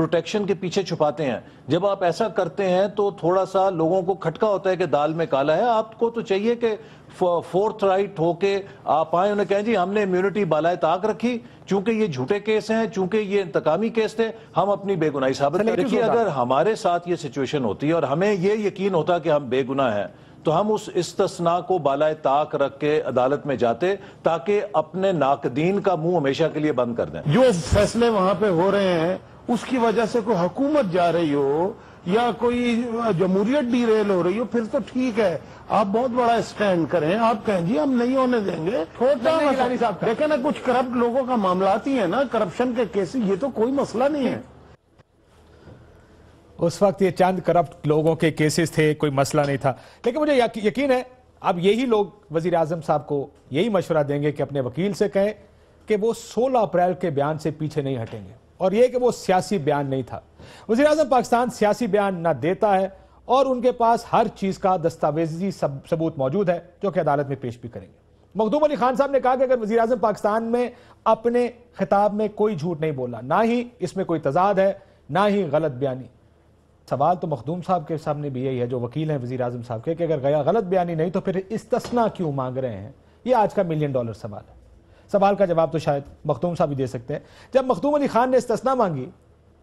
Protection کے پیچھے چھپاتے ہیں. جب آپ ایسا کرتے ہیں تو تھوڑا سا لوگوں کو کھٹکا ہوتا ہے کہ دال میں کالا ہے. آپ کو تو چاہیے کہ فورتھ رائٹ ہو کے آپ آئیں, انہیں کہیں جی ہم نے امیونٹی بالائے طاق رکھی, چونکہ یہ جھوٹے کیس ہیں, چونکہ یہ انتقامی کیس تھے, ہم اپنی بے گناہی ثابت کریں. دیکھیے اگر ہمارے ساتھ یہ سچویشن ہوتی ہے اور ہمیں یہ یقین ہوتا کہ ہم بے گناہ ہیں تو ہم اس استثناء کو بالائے طاق رکھ کے عدالت میں جاتے تاکہ اپنے ناقدین کا منہ ہمیشہ کے لیے بند کر دیں. جو فیصلے وہاں پہ ہو رہے ہیں اس کی وجہ سے کوئی حکومت جا رہی ہو یا کوئی جمہوریت ڈیریل ہو رہی ہو پھر تو ٹھیک ہے, آپ بہت بڑا اسٹینڈ کریں, آپ کہیں جی ہم نہیں ہونے دیں گے. چھوٹا دیکھیں نا کچھ کرپٹ لوگوں کا معاملات ہی ہیں نا, کرپشن کے کیس, یہ تو کوئی مسئلہ نہیں ہے. اس وقت یہ چند کرپٹ لوگوں کے کیسز تھے, کوئی مسئلہ نہیں تھا. لیکن مجھے یقین ہے اب یہی لوگ وزیر اعظم صاحب کو یہی مشورہ دیں گے کہ اپنے وکیل سے کہیں کہ وہ 16 اپریل کے بیان سے پیچھے نہیں ہٹیں گے, اور یہ کہ وہ سیاسی بیان نہیں تھا. وزیر اعظم پاکستان سیاسی بیان نہ دیتا ہے اور ان کے پاس ہر چیز کا دستاویزی ثبوت موجود ہے جو کہ عدالت میں پیش بھی کریں گے. مخدوم علی خان صاحب نے کہا کہ اگر وزیر اعظم پاکستان میں اپنے خطاب میں کوئی جھوٹ نہیں بولا, نہ ہی اس میں کوئی تضاد ہے, نہ ہی غلط بیانی. سوال تو مخدوم صاحب کے سامنے بھی یہی ہے جو وکیل ہیں وزیر اعظم صاحب کے, کہ اگر غلط بیانی نہیں تو پھر استثناء کیوں مانگ رہے ہیں. یہ آج کا $1 ملین سوال ہے. سوال کا جواب تو شاید مخدوم صاحب ہی دے سکتے ہیں. جب مخدوم علی خان نے استثناء مانگی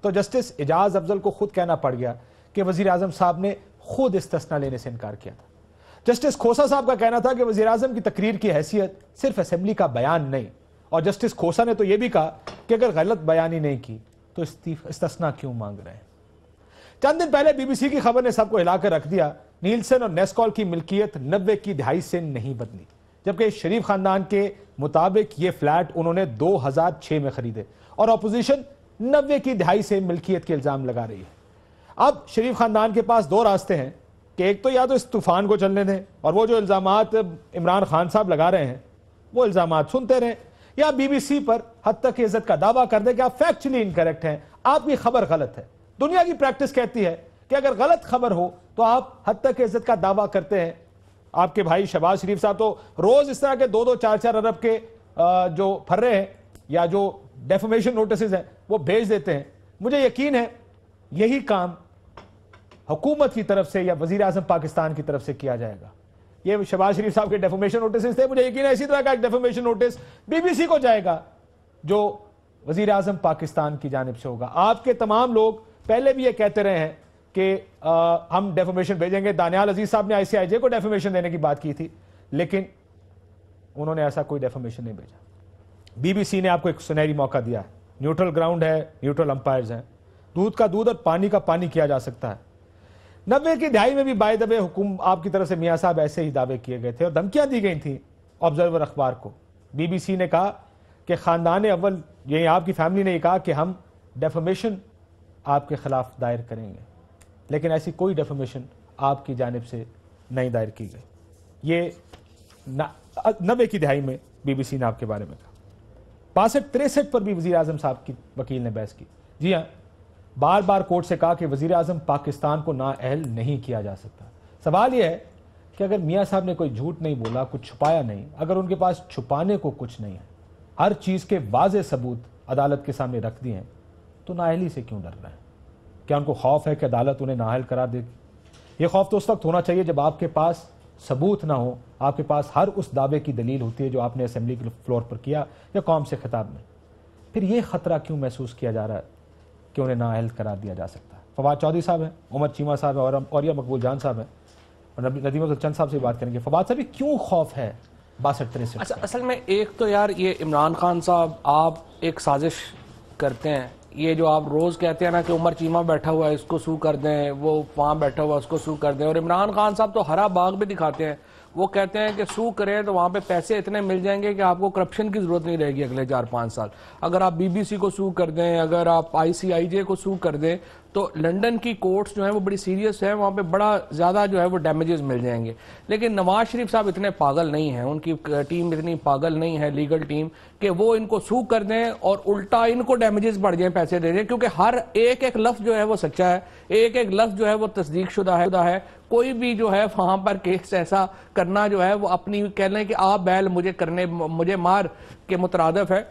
تو جسٹس اعجاز افضل کو خود کہنا پڑ گیا کہ وزیر اعظم صاحب نے خود استثناء لینے سے انکار کیا تھا. جسٹس کھوسا صاحب کا کہنا تھا کہ وزیر اعظم کی تقریر کی حیثیت صرف اسمبلی کا بیان نہیں, اور جسٹس کھوسا نے تو یہ بھی کہا کہ اگر غلط بیانی نہیں کی تو استثناء کیوں مانگ رہے ہیں. چند دن پہلے BBC کی خبر نے سب کو ہلا کر رکھ دیا. نیلسن اور نیسکال کی ملکیت 90 کی دہائی سے نہیں بدلی, جبکہ شریف خاندان کے مطابق یہ فلیٹ انہوں نے 2006 میں خریدے, اور اپوزیشن 90 کی دہائی سے ملکیت کے الزام لگا رہی ہے. اب شریف خاندان کے پاس 2 راستے ہیں کہ ایک تو یا تو اس طوفان کو چلنے دیں اور وہ جو الزامات عمران خان صاحب لگا رہے ہیں وہ الزامات سنتے رہیں, یا BBC پر حد تک عزت کا دعویٰ کر دیں کہ آپ فیکچولی انکریکٹ ہیں, آپ کی خبر غلط ہے. دنیا کی پریکٹس کہتی ہے کہ اگر غلط خبر ہو تو آپ حد تک عزت کا دعویٰ کرتے ہیں. آپ کے بھائی شہباز شریف صاحب تو روز اس طرح کے 2-2, 4-4 ارب کے جو پھرے ہیں یا جو ڈیفمیشن نوٹسز ہیں وہ بھیج دیتے ہیں. مجھے یقین ہے یہی کام حکومت کی طرف سے یا وزیر اعظم پاکستان کی طرف سے کیا جائے گا. یہ شہباز شریف صاحب کے ڈیفمیشن نوٹسز تھے, مجھے یقین ہے اسی طرح کا ایک ڈیفمیشن نوٹس BBC کو جائے گا جو وزیر اعظم پاکستان کی جانب سے ہوگا. آپ کے تمام لوگ پہلے بھی یہ کہتے رہے ہیں کہ ہم ڈیفمیشن بھیجیں گے. دانیال عزیز صاحب نے ICIJ کو ڈیفمیشن دینے کی بات کی تھی, لیکن انہوں نے ایسا کوئی ڈیفمیشن نہیں بھیجا. BBC نے آپ کو ایک سنہری موقع دیا ہے, نیوٹرل گراؤنڈ ہے, نیوٹرل امپائرز ہیں, دودھ کا دودھ اور پانی کا پانی کیا جا سکتا ہے. 90 کی دہائی میں بھی بائی دبے آپ کی طرف سے میاں صاحب ایسے ہی دعوے کیے گئے تھے اور دھمکیاں دی گئی تھیں آبزرور اخبار کو. BBC نے کہا کہ خاندان اول, یعنی آپ کی فیملی نے یہ کہا کہ ہم ڈیفمیشن آپ کے خلاف دائر کریں گے, لیکن ایسی کوئی ڈیفمیشن آپ کی جانب سے نہیں دائر کی گئی. یہ 90 کی دہائی میں BBC نے آپ کے بارے میں کہا. 62-63 پر بھی وزیر اعظم صاحب کی وکیل نے بحث کی. جی ہاں, بار بار کورٹ سے کہا کہ وزیر اعظم پاکستان کو نااہل نہیں کیا جا سکتا. سوال یہ ہے کہ اگر میاں صاحب نے کوئی جھوٹ نہیں بولا, کچھ چھپایا نہیں, اگر ان کے پاس چھپانے کو کچھ نہیں ہے, ہر چیز کے واضح ثبوت عدالت کے سامنے رکھ دیے ہیں, تو نااہلی سے کیوں ڈر رہے ہیں؟ کیا ان کو خوف ہے کہ عدالت انہیں نااہل قرار دے گی؟ یہ خوف تو اس وقت ہونا چاہیے جب آپ کے پاس ثبوت نہ ہو, آپ کے پاس ہر اس دعوے کی دلیل ہوتی ہے جو آپ نے اسمبلی کے فلور پر کیا یا قوم سے خطاب میں. پھر یہ خطرہ کیوں محسوس کیا جا رہا ہے کہ انہیں نااہل قرار دیا جا سکتا ہے؟ فواد چودھری صاحب ہیں, عمر چیمہ صاحب ہیں, اور یہ مقبول جان صاحب ہیں, اور ندیم افضل چند صاحب سے بات کریں گے. فواد صاحب کیوں خوف ہے 62-63؟ اصل میں ایک تو یار یہ عمران خان صاحب آپ ایک سازش کرتے ہیں. یہ جو آپ روز کہتے ہیں نا کہ عمر چیمہ بیٹھا ہوا ہے اس کو سو کر دیں, وہ وہاں بیٹھا ہوا ہے اس کو سو کر دیں, اور عمران خان صاحب تو ہرا باغ بھی دکھاتے ہیں. وہ کہتے ہیں کہ سو کریں تو وہاں پہ پیسے اتنے مل جائیں گے کہ آپ کو کرپشن کی ضرورت نہیں رہے گی اگلے 4-5 سال. اگر آپ BBC کو سو کر دیں, اگر آپ ICIJ کو سو کر دیں, تو لنڈن کی کورٹس جو ہیں وہ بڑی سیریس ہیں, وہاں پہ بڑا زیادہ جو ہے وہ ڈیمیجز مل جائیں گے. لیکن نواز شریف صاحب اتنے پاگل نہیں ہیں, ان کی ٹیم اتنی پاگل نہیں ہے, لیگل ٹیم, کہ وہ ان کو سو کر دیں اور الٹا ان کو ڈیمیجز بڑھ جائیں, پیسے دے دیں, کیونکہ ہر ایک لفظ جو ہے وہ سچا ہے, ایک لفظ جو ہے وہ تصدیق شدہ ہے. کوئی بھی جو ہے وہاں پر کیس ایسا کرنا جو ہے وہ اپنی کہہ لیں کہ آپ بیل مجھے مار کے مترادف ہے.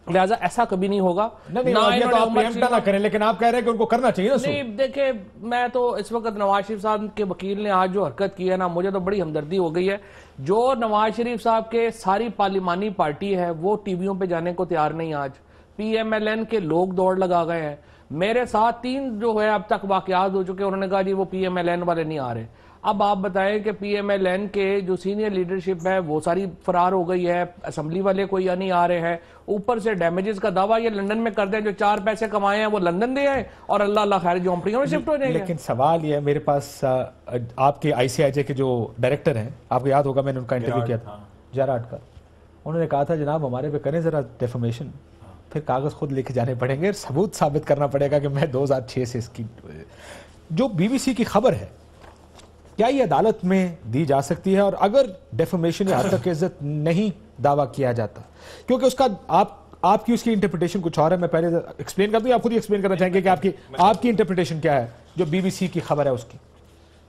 لہٰذا ایسا کبھی نہیں ہوگا. نہیں آپ پریمپٹ نہ کریں, لیکن آپ کہہ رہے ہیں کہ ان کو کرنا چاہیے. نہیں دیکھیں, میں تو اس وقت نواز شریف صاحب کے وکیل نے آج جو حرکت کی ہے نا, مجھے تو بڑی ہمدردی ہو گئی ہے. جو نواز شریف صاحب کے ساری پارلیمانی پارٹی ہے وہ ٹی ویوں پہ جانے کو تیار نہیں. آج پی ایم ایل این کے لوگ دوڑ لگا گئے ہیں. میرے ساتھ 3 جو ہے اب تک واقعات ہو چکے, انہوں نے کہا جی وہ پی ایم ایل این والے نہیں آ رہے. اب آپ بتائیں کہ پی ایم ایل این کے جو سینئر لیڈرشپ ہے وہ ساری فرار ہو گئی ہے, اسمبلی والے کوئی یا نہیں آ رہے ہیں, اوپر سے ڈیمیجز کا دعویٰ یہ لندن میں کر دیں, جو 4 پیسے کمائے ہیں وہ لندن دے آئے اور اللہ خیر جھونپڑیوں میں شفٹ ہو جائیں گے. لیکن سوال یہ ہے میرے پاس, آپ کے آئی سی آئی جے کے جو ڈائریکٹر ہیں, آپ کو یاد ہوگا میں نے ان کا انٹرویو کیا تھا, جیراڈ کا, انہوں نے کہا تھا جناب ہمارے پہ کریں ذرا ڈیفامیشن, پھر کاغذ خود لے کے جانے پڑیں گے, ثبوت ثابت کرنا پڑے گا کہ میں 2006 سے اس کی جو بی بی سی کی خبر ہے کیا یہ عدالت میں دی جا سکتی ہے, اور اگر ڈیفامیشن یا حد تک عزت نہیں دعویٰ کیا جاتا, کیونکہ اس کا آپ کی اس کی انٹرپریٹیشن کچھ اور ہے. میں پہلے ایکسپلین کر دوں, آپ خود ہی ایکسپلین کرنا چاہیں گے کہ آپ کی انٹرپریٹیشن کیا ہے جو بی بی سی کی خبر ہے اس کی.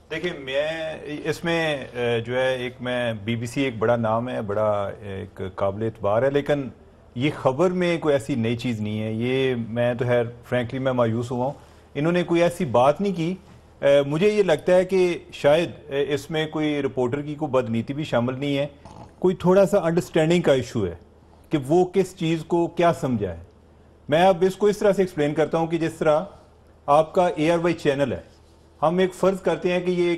دیکھیں, میں اس میں جو ہے ایک میں بی بی سی ایک بڑا نام ہے, بڑا ایک قابل اعتبار ہے, لیکن یہ خبر میں کوئی ایسی نئی چیز نہیں ہے. یہ میں تو خیر فرینکلی میں مایوس ہوا ہوں, انہوں نے کوئی ایسی بات نہیں کی. مجھے یہ لگتا ہے کہ شاید اس میں کوئی رپورٹر کی کوئی بدنیتی بھی شامل نہیں ہے, کوئی تھوڑا سا انڈرسٹینڈنگ کا ایشو ہے کہ وہ کس چیز کو کیا سمجھا ہے. میں اب اس کو اس طرح سے ایکسپلین کرتا ہوں کہ جس طرح آپ کا اے آر وائی چینل ہے, ہم ایک فرض کرتے ہیں کہ یہ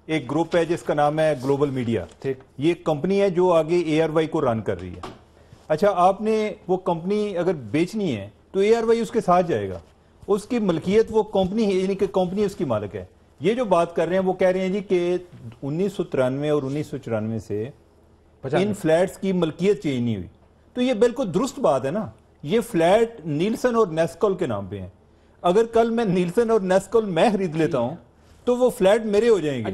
ایک گروپ ہے جس کا نام ہے گلوبل میڈیا, یہ ایک کمپنی ہے جو آگے اے آر وائی کو رن کر رہی ہے. اچھا, آپ نے وہ کمپنی اگر بیچنی ہے تو اے آر وائی اس کے ساتھ جائے گا, اس کی ملکیت وہ کمپنی ہے, یعنی کہ کمپنی اس کی مالک ہے. یہ جو بات کر رہے ہیں وہ کہہ رہے ہیں جی کہ 1993 اور 1994 سے ان فلیٹس کی ملکیت چینج نہیں ہوئی. تو یہ بالکل درست بات ہے نا, یہ فلیٹ نیلسن اور نیسکول کے نام پہ ہیں. اگر کل میں نیلسن اور نیسکول میں خرید لیتا ہوں تو وہ فلیٹ میرے ہو جائیں گے.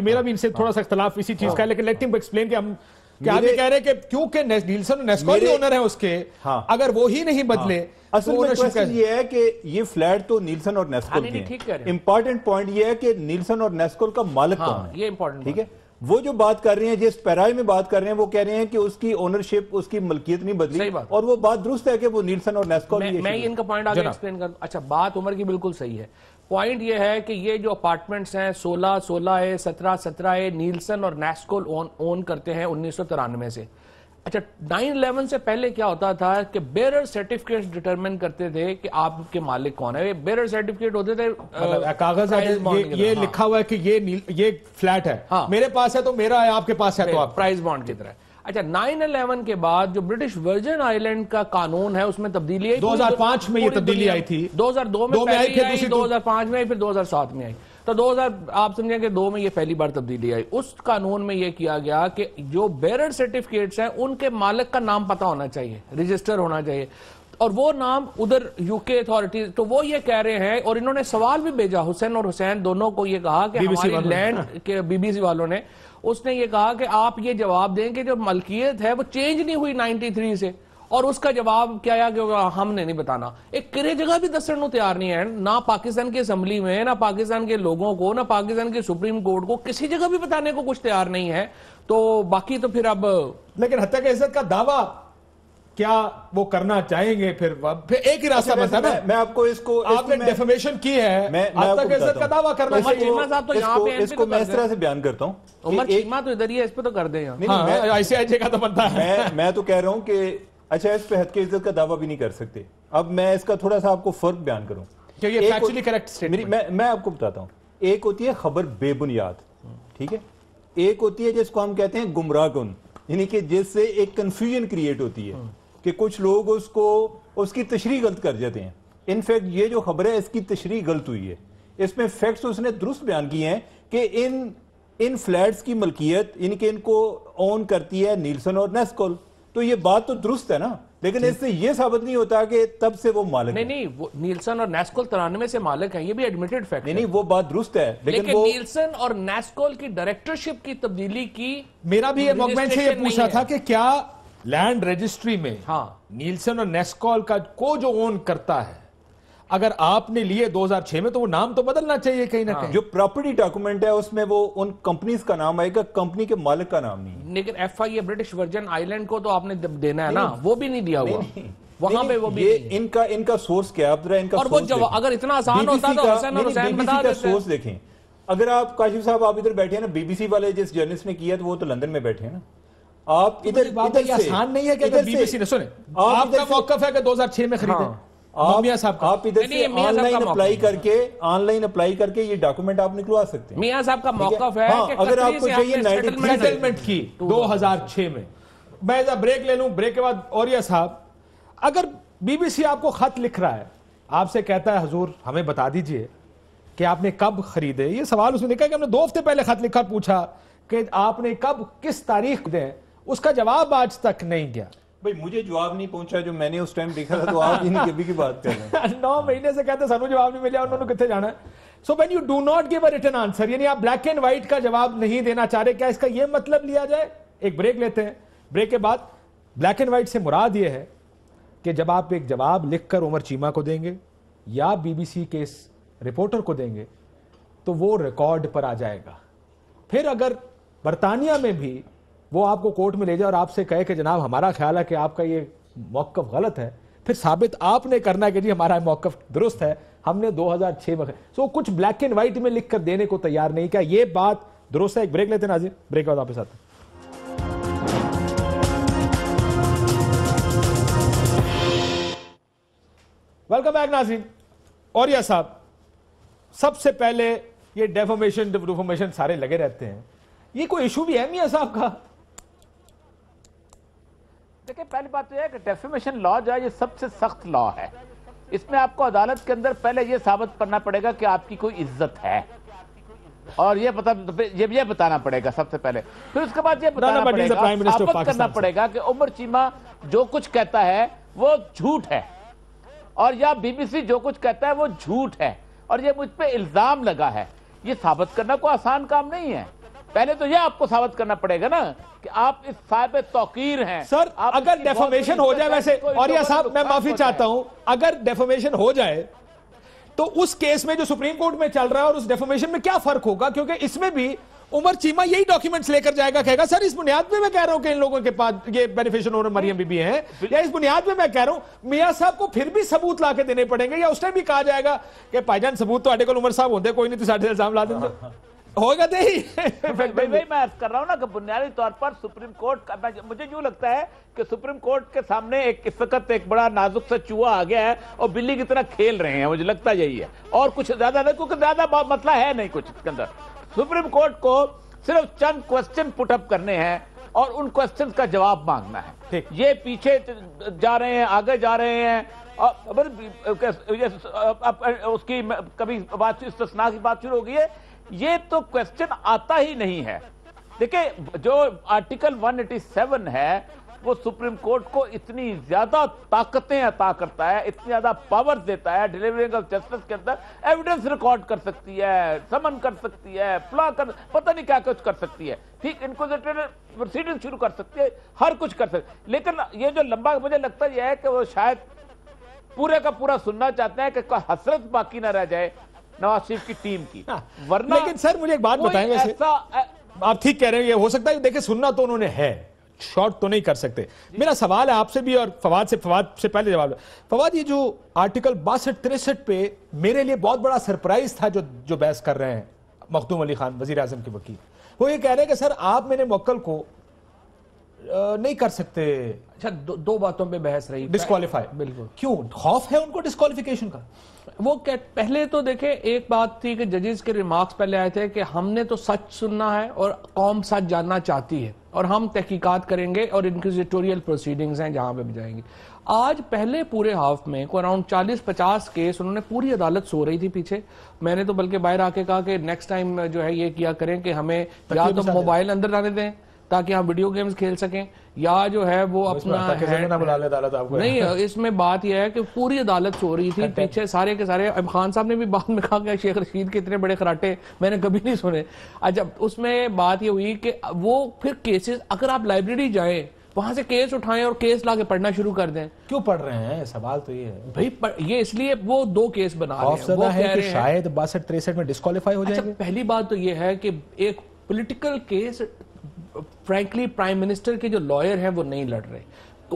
میرا بھی ان سے تھوڑا سا اختلاف اسی چیز کا ہے, لیکن لیٹ می ایکسپلین کہ ہم کیا بھی کہہ رہے ہیں کہ کیونکہ نیلسن اور نیسکول بھی اونر ہیں اس کے, اگر وہی نہیں بدلے. اصل میں کوشچن یہ ہے کہ یہ فلیٹ تو نیلسن اور نیسکول کے ہیں. امپورٹنٹ پوائنٹ یہ ہے کہ نیلسن اور نیسکول کا مالک کون ہے, یہ امپورٹنٹ. ٹھیک ہے, وہ جو بات کر رہے ہیں جس پیرائے میں بات کر رہے ہیں وہ کہہ رہے ہیں کہ اس کی اونرشپ, اس کی ملکیت نہیں بدلی, اور وہ بات درست ہے کہ وہ نیلسن اور نیسکول. میں ان کا پوائنٹ آگے ایکسپلین کروں. اچھا, بات عمر کی بالکل صحیح ہے. پوائنٹ یہ ہے کہ یہ جو اپارٹمنٹس ہیں 16 ہے, 17 ہے, نیلسن اور نیسکول اون کرتے ہیں 1993 سے. اچھا, 9/11 سے پہلے کیا ہوتا تھا کہ بیرر سرٹیفکیٹس ڈیٹرمن کرتے تھے کہ آپ کے مالک کون ہے. بیرر سرٹیفکیٹ ہوتے تھے, کاغذ یہ لکھا ہوا ہے کہ یہ فلیٹ ہے, میرے پاس ہے تو میرا ہے, آپ کے پاس ہے تو آپ, پرائز بانڈ کی طرح. اچھا, 9/11 کے بعد جو برٹش ورجن آئی لینڈ کا قانون ہے اس میں تبدیلی آئی. 2005 میں یہ تبدیلی آئی تھی, 2002 میں پہلی آئی, 2005 میں آئی, پھر 2007 میں آئی. تو 2000 آپ سمجھیں کہ 2 میں یہ پہلی بار تبدیلی آئی. اس قانون میں یہ کیا گیا کہ جو بیرر سرٹیفکیٹس ہیں ان کے مالک کا نام پتہ ہونا چاہیے, رجسٹر ہونا چاہیے, اور وہ نام ادھر یو کے اتھارٹیز. تو وہ یہ کہہ رہے ہیں, اور انہوں نے سوال بھی بھیجا, حسین اور حسین دونوں کو یہ کہا کہ ہماری لینڈ کے بی بی سی والوں نے, اس نے یہ کہا کہ آپ یہ جواب دیں کہ جو ملکیت ہے وہ چینج نہیں ہوئی 93 سے. اور اس کا جواب کیا ہے کہ ہم نے نہیں بتانا. ایک کرے جگہ بھی دسن نو تیار نہیں ہے, نہ پاکستان کی اسمبلی میں, نہ پاکستان کے لوگوں کو, نہ پاکستان کے سپریم کورٹ کو, کسی جگہ بھی بتانے کو کچھ تیار نہیں ہے. تو باقی تو پھر اب, لیکن حتیٰ کہ عزت کا دعویٰ کیا وہ کرنا چاہیں گے, پھر ایک ہی راستہ بنتا ہے. میں آپ کو اس کو, آپ نے ڈیفامیشن کی ہے, حتیٰ کہ عزت کا دعویٰ کرنا چاہیے. اس کو میں اس طرح سے بیان کرتا ہوں, عمر چیمہ تو ادھر ہی ہے, اس پہ تو کر دیں. آئی سی آئی جے کا تو بنتا ہے. میں تو کہہ رہا ہوں کہ اچھا, اس پہ حد کے عزت کا دعویٰ بھی نہیں کر سکتے. اب میں اس کا تھوڑا سا آپ کو فرق بیان کروں. میں آپ کو بتاتا ہوں. ایک ہوتی ہے خبر بے بنیاد, ٹھیک ہے, ایک ہوتی ہے جس کو ہم کہتے ہیں گمراہ کن, یعنی کہ جس سے ایک کنفیوژن کریٹ ہوتی ہے کہ کچھ لوگ اس کی تشریح غلط کر جاتے ہیں. انفیکٹ یہ جو خبر ہے اس کی تشریح غلط ہوئی ہے. اس میں فیکٹس اس نے درست بیان کیے ہیں کہ ان فلیٹس کی ملکیت, یعنی کہ ان کو اون کرتی ہے نیلسن اور نیسکول. تو یہ بات تو درست ہے نا, لیکن اس سے یہ ثابت نہیں ہوتا کہ تب سے وہ مالک ہے. نہیں, وہ نیلسن اور نیسکول 93 سے مالک ہیں, یہ بھی ایڈمیٹڈ فیکٹ ہے. نہیں, وہ بات درست ہے, لیکن نیلسن اور نیسکول کی ڈائریکٹرشپ کی تبدیلی کی. میرا بھی یہ موقع سے یہ پوچھا تھا کہ کیا لینڈ رجسٹری میں نیلسن اور نیسکول کا کو جو اون کرتا ہے, اگر آپ نے لیے 2006 میں تو وہ نام تو بدلنا چاہیے کہیں نہ کہیں. جو پراپرٹی ڈاکومنٹ ہے اس میں وہ ان کمپنیز کا نام آئے گا, کمپنی کے مالک کا نام نہیں. لیکن F I A British Virgin island کو تو آپ نے دینا ہے نا, وہ بھی نہیں دیا ہوا وہاں پہ. وہ بھی ان کا سورس کیا ہے, ان کا اور وہ اگر اتنا آسان ہوتا تو حسین اور حسین بتا دیتے. سورس دیکھیں, اگر آپ کاشف صاحب آپ ادھر بیٹھے ہیں نا, بی بی سی والے جس جرنلسٹ نے کیا تو وہ تو لندن میں بیٹھے ہیں نا. آپ ادھر یہ آسان نہیں ہے کہ اگر بی بی سی نے سنیں آپ کا موقف ہے کہ 2006 میں خریدیں, آپ ادھر سے آن لائن اپلائی کر کے یہ ڈاکومنٹ آپ نکلوا سکتے ہیں. میاں صاحب کا موقف ہے کہ اگر آپ کو چاہیے سیٹلمنٹ کی 2006 میں. میں بریک لے لوں, بریک کے بعد اوریہ صاحب, اگر بی بی سی آپ کو خط لکھ رہا ہے, آپ سے کہتا ہے حضور ہمیں بتا دیجئے کہ آپ نے کب خریدے, یہ سوال اس نے لکھا کہ ہم نے 2 ہفتے پہلے خط لکھا, پوچھا کہ آپ نے کب کس تاریخ دیں, اس کا جواب آج تک نہیں گیا. بھئی مجھے جواب نہیں پہنچا جو میں نے اس ٹائم لکھا تھا, تو آپ انہیں کبھی کی بات کر رہے ہیں. 9 مہینے سے کہتے ہیں سانو جواب نہیں ملیا, انہوں نے کتنے جانا ہے. So when you do not give a written answer, یعنی آپ بلیک اینڈ وائٹ کا جواب نہیں دینا چاہ رہے, کیا اس کا یہ مطلب لیا جائے؟ ایک بریک لیتے ہیں, بریک کے بعد بلیک اینڈ وائٹ سے مراد یہ ہے کہ جب آپ ایک جواب لکھ کر عمر چیمہ کو دیں گے یا بی بی سی کے اس رپورٹر کو دیں گے تو وہ ریکارڈ پر آ جائے گا. پھر اگر برطانیہ میں بھی وہ آپ کو کورٹ میں لے جائے اور آپ سے کہے کہ جناب ہمارا خیال ہے کہ آپ کا یہ موقف غلط ہے, پھر ثابت آپ نے کرنا ہے کہ جی ہمارا موقف درست ہے, ہم نے 2006 میں سو کچھ بلیک اینڈ وائٹ میں لکھ کر دینے کو تیار نہیں. کیا یہ بات درست ہے؟ ایک بریک لیتے ہیں ناظرین, بریک کے بعد واپس آتے ہیں. ویلکم بیک ناظرین. اوریہ صاحب, سب سے پہلے یہ ڈیفامیشن سارے لگے رہتے ہیں, یہ کوئی ایشو بھی ہے میاں صاحب کا؟ دیکھیں پہلی بات یہ ہے کہ ڈیفیمیشن لا جو ہے یہ سب سے سخت لا ہے. اس میں آپ کو عدالت کے اندر پہلے یہ ثابت کرنا پڑے گا کہ آپ کی کوئی عزت ہے, اور یہ بتانا پڑے گا سب سے پہلے. پھر اس کے بعد یہ بتانا پڑے گا, ثابت کرنا پڑے گا کہ عمر چیمہ جو کچھ کہتا ہے وہ جھوٹ ہے, اور یا بی بی سی جو کچھ کہتا ہے وہ جھوٹ ہے, اور یہ مجھ پہ الزام لگا ہے. یہ ثابت کرنا کوئی آسان کام نہیں ہے. پہلے تو یہ آپ کو ثابت کرنا پڑے گا نا کہ آپ اس صاحب توقیر ہیں. سر اگر ڈیفامیشن ہو جائے, ویسے اوریہ صاحب میں معافی چاہتا ہوں, اگر ڈیفامیشن ہو جائے تو اس کیس میں جو سپریم کورٹ میں چل رہا ہے اور اس ڈیفامیشن میں کیا فرق ہوگا؟ کیونکہ اس میں بھی عمر چیمہ یہی ڈاکیومنٹس لے کر جائے گا, کہے گا سر اس بنیاد پہ میں کہہ رہا ہوں کہ ان لوگوں کے پاس یہ بینیفیشن اور مریم بی بی ہیں, یا اس بنیاد پہ میں کہہ رہا ہوں. میاں صاحب کو پھر بھی ثبوت لا کے دینے پڑیں گے, یا اس ٹائم بھی کہا جائے گا کہ بھائی جان ثبوت تو آٹے کو عمر صاحب ہوتے, کوئی نہیں تو ساڑھے الزام لا دیں گے, ہوگا تو ہی. میں عرض کر رہا ہوں نا کہ بنیادی طور پر سپریم کورٹ, مجھے یوں لگتا ہے کہ سپریم کورٹ کے سامنے اس وقت ایک بڑا نازک سا چوہا آ گیا ہے اور بلی کی طرح کھیل رہے ہیں, مجھے لگتا یہی ہے, اور کچھ زیادہ نہیں, کیونکہ زیادہ مسئلہ ہے نہیں کچھ اس کے اندر. سپریم کورٹ کو صرف چند کوسچن پٹ اپ کرنے ہیں اور ان کوسچن کا جواب مانگنا ہے. یہ پیچھے جا رہے ہیں, آگے جا رہے ہیں, اس کی کبھی بات استثناء کی بات شروع ہو گئی ہے, یہ تو کوسچن آتا ہی نہیں ہے. دیکھیں جو آرٹیکل 187 ہے وہ سپریم کورٹ کو اتنی زیادہ طاقتیں عطا کرتا ہے, اتنی زیادہ پاور دیتا ہے ڈیلیورنگ آف جسٹس کے اندر. ایویڈنس ریکارڈ کر سکتی ہے, سمن کر سکتی ہے, پتہ نہیں کیا کچھ کر سکتی ہے, ٹھیک, انکوزیٹر پروسیڈنگ شروع کر سکتی ہے, ہر کچھ کر سکتی ہے. لیکن یہ جو لمبا, مجھے لگتا یہ ہے کہ وہ شاید پورے کا پورا سننا چاہتے ہیں کہ کوئی حسرت باقی نہ رہ جائے نواز شریف کی ٹیم کی, ورنہ. لیکن سر مجھے ایک بات بتائیں, ویسے آپ ٹھیک کہہ رہے ہیں, یہ ہو سکتا ہے دیکھیں سننا تو انہوں نے ہے, شارٹ تو نہیں کر سکتے. میرا سوال ہے آپ سے بھی اور فواد سے پہلے جواب. فواد, یہ جو آرٹیکل 62-63 پہ میرے لیے بہت بڑا سرپرائز تھا جو بحث کر رہے ہیں مخدوم علی خان وزیر اعظم کے وکیل, وہ یہ کہہ رہے ہیں کہ سر آپ میرے موکل کو نہیں کر سکتے. اچھا, 2 باتوں پہ بحث رہی, ڈسکوالیفائی. بالکل. کیوں خوف ہے ان کو ڈسکوالیفیکیشن کا؟ وہ پہلے تو دیکھیں ایک بات تھی کہ ججز کے ریمارکس پہلے آئے تھے کہ ہم نے تو سچ سننا ہے اور قوم سچ جاننا چاہتی ہے, اور ہم تحقیقات کریں گے اور انکوزیٹوریل پروسیڈنگز ہیں جہاں پہ بھی جائیں گے. آج پہلے پورے ہاف میں کوئی اراؤنڈ 40-50 کیس انہوں نے, پوری عدالت سو رہی تھی پیچھے. میں نے تو بلکہ باہر آ کے کہا کہ نیکسٹ ٹائم جو ہے یہ کیا کریں کہ ہمیں یا تو موبائل اندر لانے دیں تاکہ ہم ویڈیو گیمز کھیل سکیں, یا جو ہے وہ اپنا نہیں. اس میں بات یہ ہے کہ پوری عدالت سو رہی تھی پیچھے, سارے کے سارے. خان صاحب نے بھی بعد میں کہا کہ شیخ رشید کے اتنے بڑے خراٹے میں نے کبھی نہیں سنے. اچھا, اس میں بات یہ ہوئی کہ وہ پھر کیسز, اگر آپ لائبریری جائیں وہاں سے کیس اٹھائیں اور کیس لا کے پڑھنا شروع کر دیں. کیوں پڑھ رہے ہیں؟ سوال تو یہ ہے بھائی یہ اس لیے وہ 2 کیس بنا رہے ہیں. خوفزدہ ہے کہ شاید 62-63 میں ڈسکوالیفائی ہو جائیں گے. پہلی بات تو یہ ہے کہ ایک political case frankly prime minister کے جو لائر ہیں وہ نہیں لڑ رہے.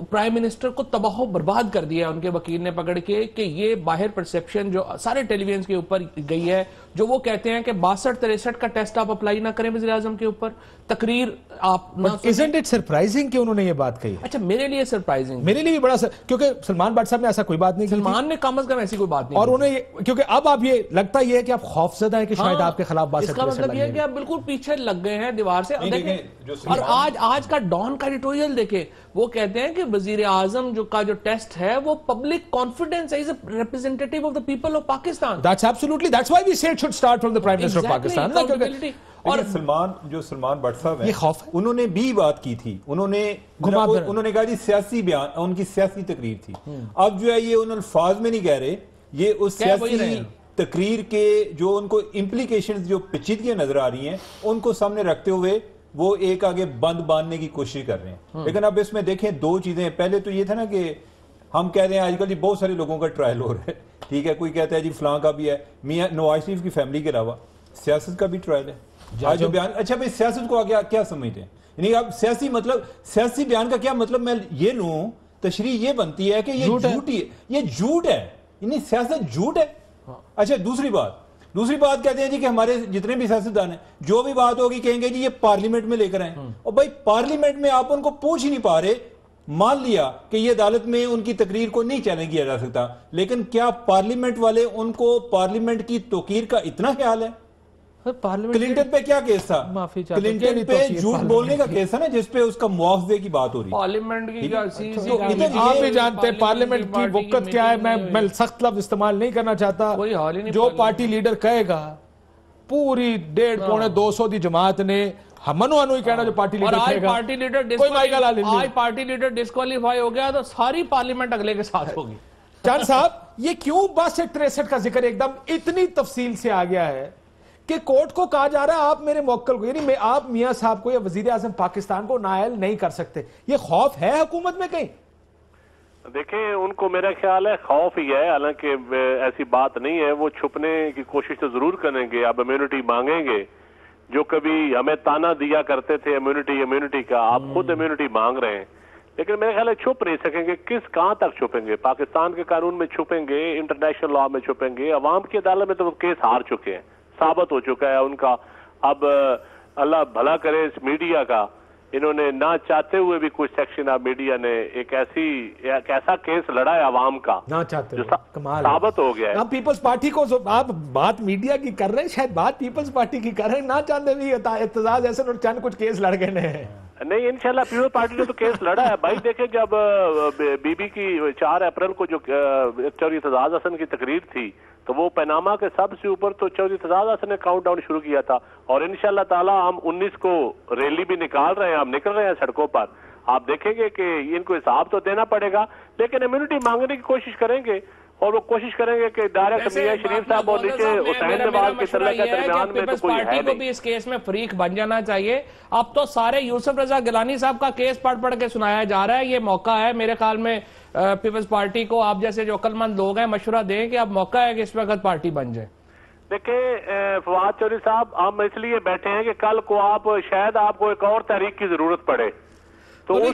پرائم منسٹر کو تباہ و برباد کر دیا ان کے وکیل نے پکڑ کے کہ یہ باہر پرسیپشن جو سارے ٹیلی ویژن کے اوپر گئی ہے, جو وہ کہتے ہیں کہ 62-63 کا ٹیسٹ آپ اپلائی نہ کریں وزیر اعظم کے اوپر, تقریر آپ نہ سنیں. Isn't it surprising کہ انہوں نے یہ بات کہی؟ اچھا میرے لیے سرپرائزنگ, میرے لیے بھی بڑا کیونکہ سلمان بٹ صاحب نے ایسا کوئی بات نہیں کی. سلمان نے کم از کم ایسی کوئی بات نہیں اور انہیں کیونکہ اب آپ یہ لگتا یہ ہے کہ آپ خوفزدہ ہیں کہ شاید آپ کے خلاف 62-63 اس کا مطلب یہ ہے کہ آپ بالکل پیچھے لگ گئے ہیں دیوار سے. اور آج کا ڈان کا ایڈیٹوریل دیکھیں, وہ کہتے ہیں کہ وزیر اعظم کا جو ٹیسٹ ہے وہ پبلک کانفیڈنس ہے, is a representative of the people of Pakistan. That's absolutely, that's why we say it should start from the Prime Minister of Pakistan. اور سلمان بٹ صاحب ہیں, انہوں نے بھی بات کی تھی, انہوں نے کہا جی سیاسی بیان, ان کی سیاسی تقریر تھی. اب جو ہے یہ ان الفاظ میں نہیں کہہ رہے, یہ اس سیاسی تقریر کے جو ان کو امپلیکیشنز جو پیچیدگیاں نظر آ رہی ہیں ان کو سامنے رکھتے ہوئے وہ ایک آگے بند باندھنے کی کوشش کر رہے ہیں. لیکن اب اس میں دیکھیں 2 چیزیں. پہلے تو یہ تھا نا کہ ہم کہہ رہے ہیں آج کل جی بہت سارے لوگوں کا ٹرائل ہو رہا ہے, ٹھیک ہے, کوئی کہتا ہے جی فلاں کا بھی ہے, میاں نواز شریف کی فیملی کے علاوہ سیاست کا بھی ٹرائل ہے. آج جو بیان, اچھا بھائی سیاست کو کیا سمجھتے ہیں, یعنی اب سیاسی بیان کا کیا مطلب میں یہ لوں, تشریح یہ بنتی ہے کہ یہ جھوٹی ہے, یہ جھوٹ ہے, یعنی سیاست جھوٹ ہے. اچھا دوسری بات کہتے ہیں جی کہ ہمارے جتنے بھی سیاستدان ہیں جو بھی بات ہوگی کہیں گے جی یہ پارلیمنٹ میں لے کر آئیں. اور بھائی پارلیمنٹ میں آپ ان کو پوچھ ہی نہیں پا رہے. مان لیا کہ یہ عدالت میں ان کی تقریر کو نہیں چیلنج کیا جا سکتا, لیکن کیا پارلیمنٹ والے ان کو پارلیمنٹ کی توقیر کا اتنا خیال ہے؟ کلنٹن پہ کیا کیس تھا, کلنٹن پہ جھوٹ بولنے کا کیس تھا نا, جس پہ اس کا معاوضے کی بات ہو رہی. پارلیمنٹ کی آپ بھی جانتے ہیں پارلیمنٹ کی وقت کیا ہے. میں سخت لفظ استعمال نہیں کرنا چاہتا. جو پارٹی لیڈر کہے گا, پوری 150-200 دی جماعت نے منو ہی کہنا جو پارٹی لیڈر کہے گا. آج پارٹی لیڈر ڈسکوالیفائی ہو گیا تو ساری پارلیمنٹ اگلے کے ساتھ ہوگی. چاند صاحب یہ کیوں 62-63 کا ذکر ایک دم اتنی تفصیل سے آ گیا ہے کہ کورٹ کو کہا جا رہا ہے آپ میرے موکل کو, یعنی آپ میاں صاحب کو یا وزیر اعظم پاکستان کو نائل نہیں کر سکتے. یہ خوف ہے حکومت میں کہیں؟ دیکھیں ان کو میرا خیال ہے خوف ہی ہے, حالانکہ ایسی بات نہیں ہے. وہ چھپنے کی کوشش تو ضرور کریں گے, آپ امیونٹی مانگیں گے. جو کبھی ہمیں تانا دیا کرتے تھے امیونٹی کا, آپ خود امیونٹی مانگ رہے ہیں, لیکن میرے خیال ہے چھپ نہیں سکیں گے. کہاں تک چھپیں گے؟ پاکستان کے قانون میں چھپیں گے, انٹرنیشنل لا میں چھپیں گے. عوام کی عدالت میں تو وہ کیس ہار چکے ہیں, ثابت ہو چکا ہے ان کا. اب اللہ بھلا کرے اس میڈیا کا, انہوں نے نہ چاہتے ہوئے بھی کچھ سیکشن آف میڈیا نے ایک ایسا کیس لڑا ہے عوام کا نہ چاہتے ثابت ہو گیا ہے. آپ پیپلز پارٹی کو آپ بات میڈیا کی کر رہے ہیں, شاید بات پیپلز پارٹی کی کر رہے ہیں. نہ چاہتے بھی اعتزاز ایسے چند کچھ کیس لڑ گئے ہیں. نہیں انشاءاللہ پیپلز پارٹی نے تو کیس لڑا ہے بھائی. دیکھیں جب بی بی کی 4 اپریل کو جو چودھری اعتزاز حسن کی تقریر تھی تو وہ پیناما کے سب سے اوپر تو چودھری اعتزاز حسن نے کاؤنٹ ڈاؤن شروع کیا تھا. اور انشاءاللہ تعالی ہم 19 کو ریلی بھی نکال رہے ہیں, ہم نکل رہے ہیں سڑکوں پر. آپ دیکھیں گے کہ ان کو حساب تو دینا پڑے گا, لیکن امیونٹی مانگنے کی کوشش کریں گے. اور وہ کوشش کریں گے کہ ڈائریکٹ میاں شریف صاحب اور نیچے حسین نواز کے طرح کے درمیان میں تو کوئی ہے نہیں. کو بھی اس کیس میں فریق بن جانا چاہیے. اب تو سارے یوسف رضا گیلانی صاحب کا کیس پڑھ کے سنایا جا رہا ہے. یہ موقع ہے میرے خیال میں پیپلز پارٹی کو, آپ جیسے جو عقل مند لوگ ہیں مشورہ دیں کہ اب موقع ہے کہ اس وقت پارٹی بن جائے. دیکھیں فواد چودھری صاحب, ہم اس لیے بیٹھے ہیں کہ کل کو شاید آپ کو ایک اور تحریک کی ضرورت پڑے تو آپ تو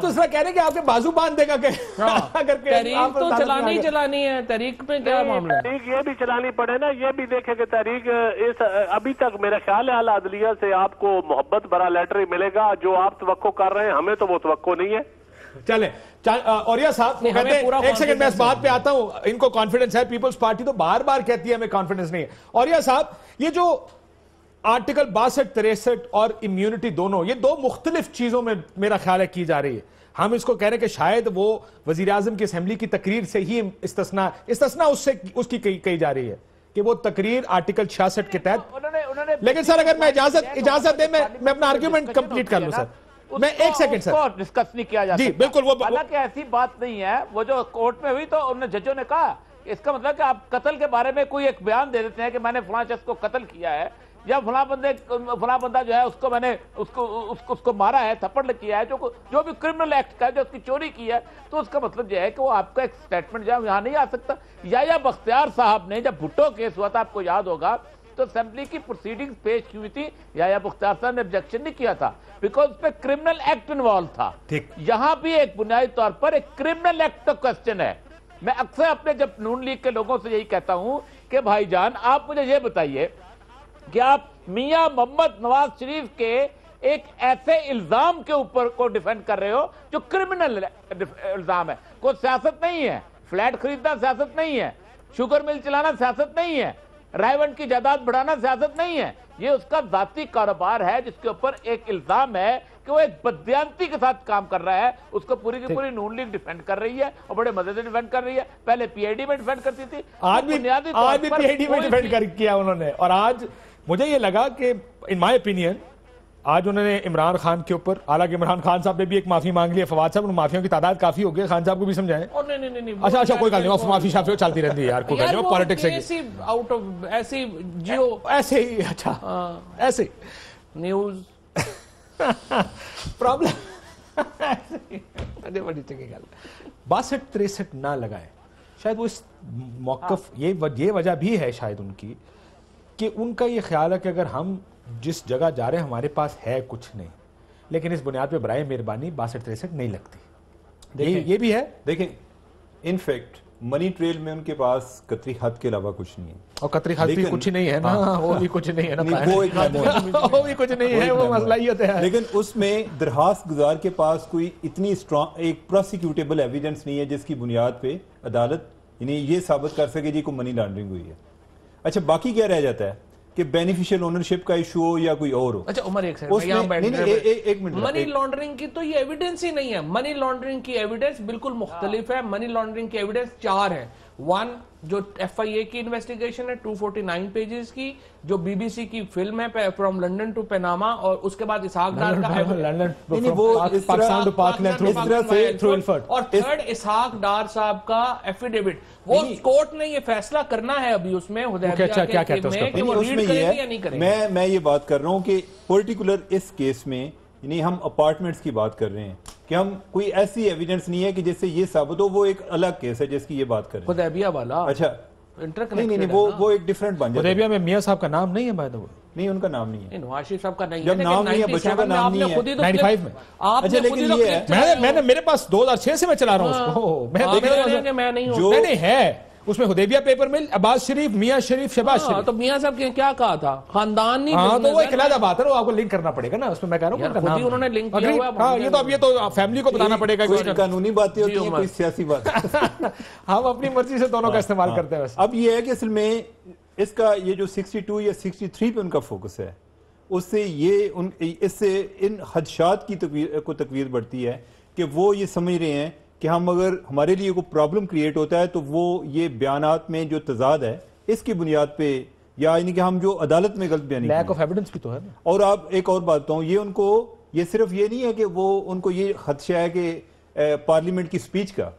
اس طرح کہہ رہے ہیں کہ آپ کے بازو باندھ دے گا کہ تحریک تو چلانی ہے. تحریک پہ کیا معاملہ ہے؟ تحریک یہ بھی چلانی پڑے نا, یہ بھی دیکھیں کہ تحریک ابھی تک میرا خیال ہے اعلیٰ عدلیہ سے آپ کو محبت بھرا لیٹر ہی ملے گا. جو آپ توقع کر رہے ہیں ہمیں تو وہ توقع نہیں ہے. چلیں اوریا صاحب کہتے ہیں, ایک سیکنڈ میں اس بات پہ آتا ہوں, ان کو کانفیڈنس ہے, پیپلز پارٹی تو بار بار کہتی ہے ہمیں کانفیڈنس نہیں ہے. اوریا صاحب یہ جو آرٹیکل 62-63 اور امیونٹی دونوں, یہ 2 مختلف چیزوں میں میرا خیال ہے کی جا رہی ہے. ہم اس کو کہہ رہے ہیں کہ شاید وہ وزیر اعظم کی اسمبلی کی تقریر سے ہی استثناء اس کی کہی جا رہی ہے کہ وہ تقریر آرٹیکل 66 کے تحت. لیکن سر اگر میں اجازت دیں میں اپنا آرگیومنٹ کمپلیٹ کر لوں سر. میں ایک سیکنڈ سر ڈسکس نہیں کیا جاتا. جی بالکل, حالانکہ ایسی بات نہیں ہے. وہ جو کورٹ میں ہوئی تو انہوں نے ججوں نے کہا اس کا مطلب کہ آپ قتل کے بارے میں کوئی ایک بیان دے دیتے ہیں کہ میں نے فلاں شخص کو قتل کیا ہے, یا فلاں بندہ جو ہے اس کو میں نے اس کو مارا ہے, تھپڑ کیا ہے, جو بھی کرمنل ایکٹ کا ہے, جو اس کی چوری کی ہے, تو اس کا مطلب یہ ہے کہ وہ آپ کا ایک سٹیٹمنٹ جو ہے یہاں نہیں آ سکتا. یا بختیار صاحب نے جب بھٹو کیس ہوا تھا, آپ کو یاد ہوگا, تو اسمبلی کی پروسیڈنگز پیش کی ہوئی تھی, یا بختیار صاحب نے آبجیکشن نہیں کیا تھا بیکاز اس پہ کرمنل ایکٹ انوالو تھا. یہاں بھی ایک بنیادی طور پر ایک کرمنل ایکٹ کا کوسچن ہے. میں اکثر اپنے جب نون لیگ کے لوگوں سے یہی کہتا ہوں کہ بھائی جان آپ مجھے یہ بتائیے کہ آپ میاں محمد نواز شریف کے ایک ایسے الزام کے اوپر کو ڈیفینڈ کر رہے ہو جو کرمنل الزام ہے, کوئی سیاست نہیں ہے, فلیٹ خریدنا سیاست نہیں ہے, شوگر مل چلانا سیاست نہیں ہے, رائیونٹ کی جائیداد بڑھانا سیاست نہیں ہے, یہ اس کا ذاتی کاروبار ہے جس کے اوپر ایک الزام ہے کہ وہ ایک بددیانتی کے ساتھ کام کر رہا ہے. اس کو پوری کی پوری نون لیگ ڈیفینڈ کر رہی ہے اور بڑے مزے سے ڈیفینڈ کر رہی ہے. پہلے پی آئی ڈی میں ڈیفینڈ کرتی تھی, آج بھی پی آئی ڈی میں ڈیفینڈ کر کیا انہوں نے. اور آج مجھے یہ لگا کہ ان مائی اوپینین آج انہوں نے عمران خان کے اوپر, حالانکہ عمران خان صاحب نے بھی ایک معافی مانگ لی ہے, فواد صاحب ان معافیوں کی تعداد کافی ہو گئی, خان صاحب کو بھی سمجھائیں. اچھا کوئی گل نہیں, معافی شافی چلتی رہتی ہے یار, کوئی گل نہیں, پالیٹکس ہے ایسے ہی. اچھا ایسے نیوز پرابلم بڑی چنگی گل. 62-63 نہ لگائیں, شاید وہ اس موقف, یہ وجہ بھی ہے شاید ان کی کہ ان کا یہ خیال ہے کہ اگر ہم جس جگہ جا رہے ہیں ہمارے پاس ہے کچھ نہیں, لیکن اس بنیاد پہ برائے مہربانی 62-63 نہیں لگتی. یہ بھی ہے. دیکھیں ان فیکٹ منی ٹریل میں ان کے پاس قطری خط کے علاوہ کچھ نہیں ہے, اور قطری خط بھی کچھ نہیں ہے نا, وہ بھی کچھ نہیں ہے نا, وہ بھی کچھ نہیں ہے, وہ مسئلہ ہی ہوتا ہے. لیکن اس میں درخواست گزار کے پاس کوئی اتنی اسٹرانگ ایک پروسیکیوٹیبل ایویڈنس نہیں ہے جس کی بنیاد پہ عدالت یعنی یہ ثابت کر سکے جی کو منی لانڈرنگ ہوئی ہے. اچھا باقی کیا رہ جاتا ہے کہ بینیفیشل اونرشپ کا ایشو ہو یا کوئی اور ہو. اچھا عمر ایک سیکنڈ, منی لانڈرنگ کی تو یہ ایویڈنس ہی نہیں ہے. منی لانڈرنگ کی ایویڈنس بالکل مختلف ہے. منی لانڈرنگ کی ایویڈنس 4 ہے. 1 جو ایف آئی اے کی انویسٹیگیشن ہے 249 پیجز کی, جو بی بی سی کی فلم ہے فرام لنڈن ٹو پیناما, اور اس کے بعد اسحاق ڈار کا اور 3rd اسحاق ڈار صاحب کا ایفیڈیوٹ. وہ کورٹ نے یہ فیصلہ کرنا ہے ابھی اس میں حدیبیہ کے میں کہ وہ ریڈ کریں گے یا نہیں کریں گے. میں یہ بات کر رہا ہوں کہ پرٹیکولر اس کیس میں یعنی ہم اپارٹمنٹس کی بات کر رہے ہیں کہ ہم کوئی ایسی ایویڈنس نہیں ہے کہ جس سے یہ ثابت ہو, وہ ایک الگ کیس ہے جس کی یہ بات کر رہے ہیں. حدیبیہ والا اچھا نہیں وہ ایک ڈیفرنٹ بن جاتا ہے. حدیبیہ میں میاں صاحب کا نام نہیں ہے بائی دا وے, نہیں ان کا نام نہیں ہے, نواز شریف صاحب کا نہیں ہے, جب نام نہیں ہے بچوں کا نام نہیں ہے 95 میں. اچھا لیکن یہ ہے میرے پاس 2006 سے میں چلا رہا ہوں اس کو, میں نہیں ہوں, نہیں ہے اس میں حدیبیہ پیپر مل, عباس شریف, میاں شریف, شہباز شریف. تو میاں صاحب نے کیا کہا تھا, خاندان نہیں, ہاں تو وہ ایک علیحدہ بات ہے, وہ آپ کو لنک کرنا پڑے گا نا اس میں. میں کہہ رہا ہوں انہوں نے لنک کیا ہوا ہے. ہاں یہ تو فیملی کو بتانا پڑے گا, کوئی قانونی باتیں ہوتی ہیں, کوئی سیاسی بات. ہم اپنی مرضی سے دونوں کا استعمال کرتے ہیں. اب یہ ہے کہ اصل میں اس کا یہ جو 62 یا 63 پہ ان کا فوکس ہے, اس سے ان خدشات کی تقویت بڑھتی ہے کہ وہ یہ سمجھ رہے ہیں کہ ہم اگر ہمارے لیے کوئی پرابلم کریٹ ہوتا ہے تو وہ یہ بیانات میں جو تضاد ہے اس کی بنیاد پہ, یا یعنی کہ ہم جو عدالت میں غلط بیانی لیک آف ایویڈنس بھی تو ہے. اور آپ ایک اور بات بتاؤں, یہ ان کو یہ صرف یہ نہیں ہے کہ وہ ان کو یہ خدشہ ہے کہ پارلیمنٹ کی سپیچ کا,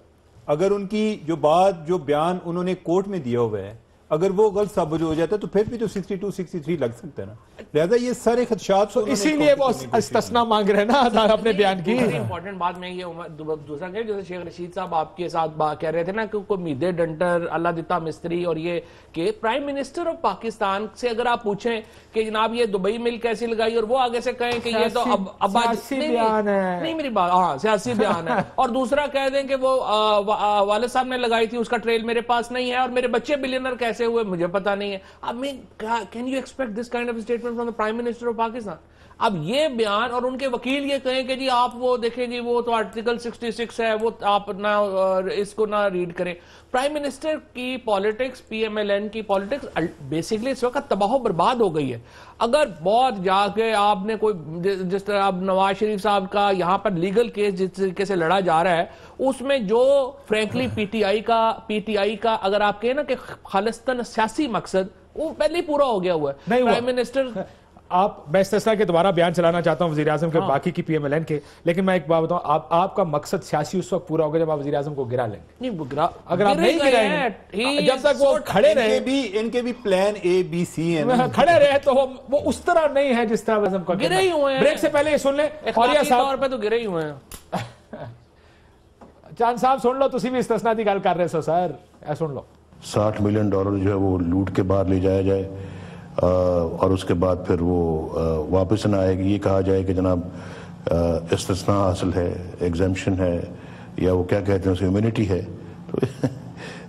اگر ان کی جو بات جو بیان انہوں نے کورٹ میں دیا ہوا ہے اگر وہ غلط ثابت ہو جاتا ہے تو پھر بھی تو 62-63 لگ سکتا ہے نا. لہذا یہ سارے خدشات اسی لیے وہ استثناء مانگ رہے ہیں نا اپنے بیان کی. امپورٹنٹ بات میں یہ دوسرا کہ جیسے شیخ رشید صاحب آپ کے ساتھ بات کہہ رہے تھے نا کہ کوئی میدے ڈنٹر اللہ دیتا مستری, اور یہ کہ پرائم منسٹر آف پاکستان سے اگر آپ پوچھیں کہ جناب یہ دبئی مل کیسی لگائی, اور وہ آگے سے کہیں کہ یہ تو اب نہیں میری بات, ہاں سیاسی بیان ہے, اور دوسرا کہہ دیں کہ وہ والد صاحب نے لگائی تھی اس کا ٹریل میرے پاس نہیں ہے, اور میرے بچے بلینر کیسے ہوئے مجھے پتا نہیں ہے. اب میں can you expect this kind of statement from the prime minister of Pakistan. اب یہ بیان اور ان کے وکیل یہ کہیں کہ جی آپ وہ دیکھیں جی وہ تو آرٹیکل 66 ہے, وہ آپ نہ اس کو نہ ریڈ کریں. پرائم منسٹر کی politics, P M L N کی پالیٹکس بیسیکلی اس وقت تباہ و برباد ہو گئی ہے. اگر بہت جا کے آپ نے کوئی جس طرح اب نواز شریف صاحب کا یہاں پر لیگل کیس جس طریقے سے لڑا جا رہا ہے, اس میں جو فرینکلی پی ٹی آئی کا اگر آپ کہیں نا کہ خالصتاً سیاسی مقصد وہ پہلے ہی پورا ہو گیا ہوا ہے. پرائم منسٹر میں استثنا کے دوبارہ بیان چلانا چاہتا ہوں وزیر اعظم کے باقی کی پی ایم ایل این کے، لیکن میں ایک بات بتاؤں، آپ کا مقصد سیاسی اس وقت پورا ہوگا جب آپ وزیر اعظم کو گرا لیں گے. اگر آپ نہیں گرائیں گے، جب تک وہ کھڑے رہے، ان کے بھی پلان اے بی سی ہیں، کھڑے رہے تو وہ اس طرح نہیں ہے جس طرح اعظم کا گرے ہی ہوئے ہیں. بریک سے پہلے یہ سن لیں، اخلاقی طور پہ تو گرے ہی ہوئے ہیں. چاند صاحب سن لو، تسی بھی استثنا دی گل کر رہے سو سر، سن لو. $60 ملین جو ہے وہ لوٹ کے باہر لے جایا جائے اور اس کے بعد پھر وہ واپس نہ آئے گی. یہ کہا جائے کہ جناب استثناء حاصل ہے، ایگزیمپشن ہے، یا وہ کیا کہتے ہیں اسے ہیومینٹی ہے.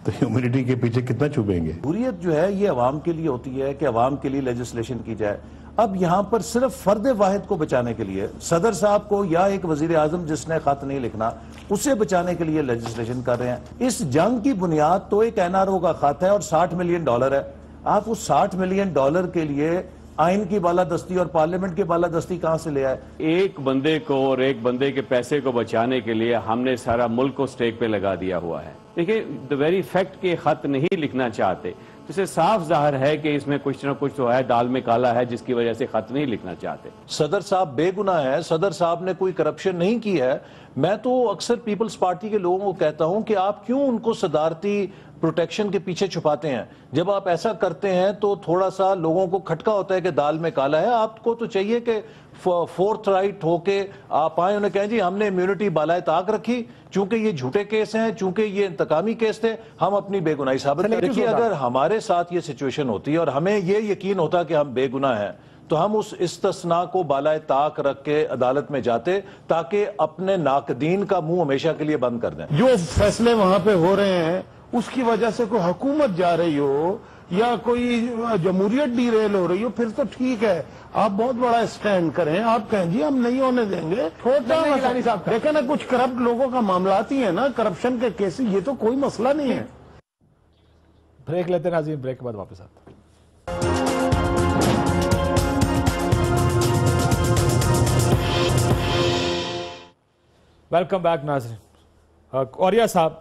تو ہیومینٹی کے پیچھے کتنا چھپیں گے؟ جمہوریت جو ہے یہ عوام کے لیے ہوتی ہے کہ عوام کے لیے لیجسلیشن کی جائے. اب یہاں پر صرف فرد واحد کو بچانے کے لیے صدر صاحب کو یا ایک وزیر اعظم جس نے خط نہیں لکھنا اسے بچانے کے لیے لیجسلیشن کر رہے ہیں. اس جنگ کی بنیاد تو ایک این آر او کا خط ہے اور $60 ملین ہے. آپ اس $60 ملین کے لیے آئین کی بالادستی اور پارلیمنٹ کی بالادستی کہاں سے لے آئے؟ ایک بندے کو اور ایک بندے کے پیسے کو بچانے کے لیے ہم نے سارا ملک کو سٹیک پہ لگا دیا ہوا ہے. دیکھیں the very fact کہ خط نہیں لکھنا چاہتے، اس سے صاف ظاہر ہے کہ اس میں کچھ نہ کچھ تو ہے، دال میں کالا ہے، جس کی وجہ سے خط نہیں لکھنا چاہتے. صدر صاحب بے گناہ ہے، صدر صاحب نے کوئی کرپشن نہیں کی ہے. میں تو اکثر پیپلز پارٹی کے لوگوں کو کہتا ہوں کہ آپ کیوں ان کو صدارتی پروٹیکشن کے پیچھے چھپاتے ہیں؟ جب آپ ایسا کرتے ہیں تو تھوڑا سا لوگوں کو کھٹکا ہوتا ہے کہ دال میں کالا ہے. آپ کو تو چاہیے کہ فورتھ رائٹ ہو کے آپ آئیں، انہیں کہیں جی ہم نے امیونٹی بالائے طاق رکھی، چونکہ یہ جھوٹے کیس ہیں، چونکہ یہ انتقامی کیس تھے، ہم اپنی بے گناہی ثابت کریں. دیکھیے اگر ہمارے ساتھ یہ سچویشن ہوتی اور ہمیں یہ یقین ہوتا کہ ہم بے گناہ ہیں تو ہم اس استثناء کو بالائے طاق رکھ کے عدالت میں جاتے تاکہ اپنے ناقدین کا منہ ہمیشہ کے لیے بند کر دیں. جو فیصلے وہاں پہ ہو رہے ہیں اس کی وجہ سے کوئی حکومت جا رہی ہو یا کوئی جمہوریت ڈیریل ہو رہی ہو پھر تو ٹھیک ہے، آپ بہت بڑا اسٹینڈ کریں، آپ کہیں جی ہم نہیں ہونے دیں گے. دیکھیں نا کچھ کرپٹ لوگوں کا معاملات ہی ہے نا، کرپشن کے کیس، یہ تو کوئی مسئلہ نہیں ہے. بریک لیتے ہیں ناظرین، بریک کے بعد واپس آتے ہیں. ویلکم بیک ناظرین. اوریا صاحب،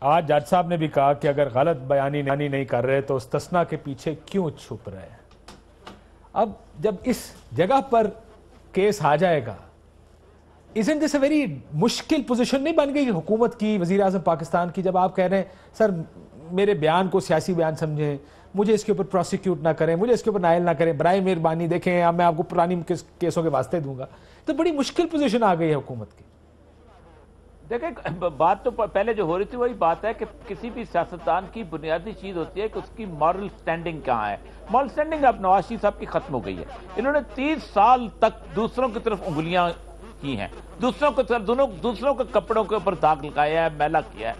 آج جج صاحب نے بھی کہا کہ اگر غلط بیانی نہیں کر رہے تو استثناء کے پیچھے کیوں چھپ رہے ہیں. اب جب اس جگہ پر کیس آ جائے گا، isn't this a very مشکل پوزیشن نہیں بن گئی حکومت کی، وزیر اعظم پاکستان کی، جب آپ کہہ رہے ہیں سر میرے بیان کو سیاسی بیان سمجھیں، مجھے اس کے اوپر پروسیکیوٹ نہ کریں، مجھے اس کے اوپر نائل نہ کریں، برائے مہربانی دیکھیں اب میں آپ کو پرانی کیسوں کے واسطے دوں گا. تو بڑی مشکل پوزیشن آ گئی ہے حکومت کی. دیکھیں بات تو پہلے جو ہو رہی تھی وہی بات ہے کہ کسی بھی سیاستدان کی بنیادی چیز ہوتی ہے کہ اس کی مورل سٹینڈنگ کہاں ہے. مورل سٹینڈنگ اب نواز شریف صاحب کی ختم ہو گئی ہے. انہوں نے 30 سال تک دوسروں کی طرف انگلیاں کی ہیں، دوسروں کے کپڑوں کے اوپر داغ لگایا ہے، میلا کیا ہے.